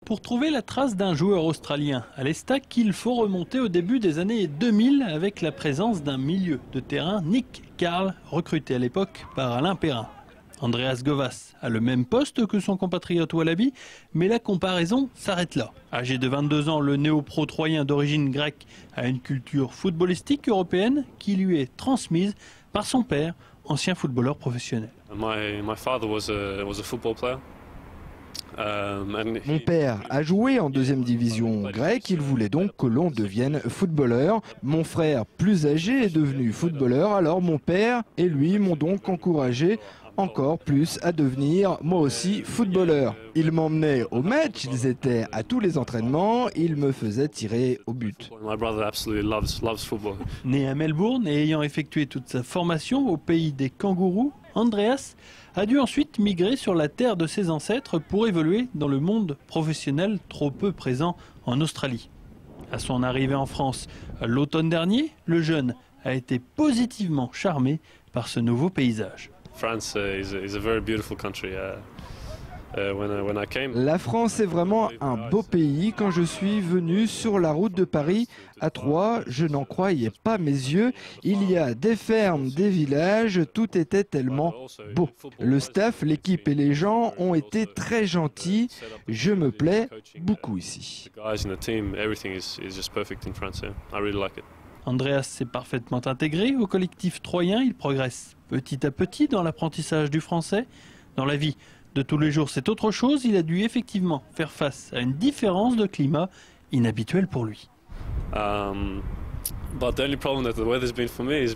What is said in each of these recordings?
Pour trouver la trace d'un joueur australien à l'Estac, il faut remonter au début des années 2000 avec la présence d'un milieu de terrain, Nick Carle, recruté à l'époque par Alain Perrin. Andreas Govas a le même poste que son compatriote Wallaby, mais la comparaison s'arrête là. Âgé de 22 ans, le néo-pro troyen d'origine grecque a une culture footballistique européenne qui lui est transmise par son père, ancien footballeur professionnel. My father was a football player. Mon père a joué en deuxième division grecque, il voulait donc que l'on devienne footballeur. Mon frère, plus âgé, est devenu footballeur, alors mon père et lui m'ont donc encouragé encore plus à devenir moi aussi footballeur. Ils m'emmenaient au match, ils étaient à tous les entraînements, ils me faisaient tirer au but. Né à Melbourne et ayant effectué toute sa formation au pays des kangourous, Andreas a dû ensuite migrer sur la terre de ses ancêtres pour évoluer dans le monde professionnel trop peu présent en Australie. À son arrivée en France l'automne dernier, le jeune a été positivement charmé par ce nouveau paysage. La France est vraiment un beau pays. Quand je suis venu sur la route de Paris à Troyes, je n'en croyais pas mes yeux. Il y a des fermes, des villages, tout était tellement beau. Le staff, l'équipe et les gens ont été très gentils. Je me plais beaucoup ici. Andreas s'est parfaitement intégré au collectif troyen. Il progresse petit à petit dans l'apprentissage du français. Dans la vie de tous les jours, c'est autre chose. Il a dû effectivement faire face à une différence de climat inhabituelle pour lui.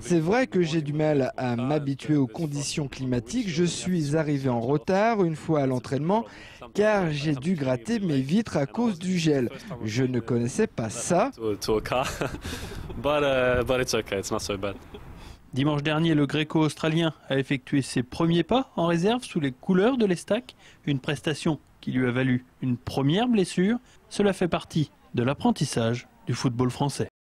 C'est vrai que j'ai du mal à m'habituer aux conditions climatiques. Je suis arrivé en retard une fois à l'entraînement car j'ai dû gratter mes vitres à cause du gel. Je ne connaissais pas ça. Dimanche dernier, le Gréco-Australien a effectué ses premiers pas en réserve sous les couleurs de l'Estac, une prestation qui lui a valu une première blessure. Cela fait partie de l'apprentissage du football français.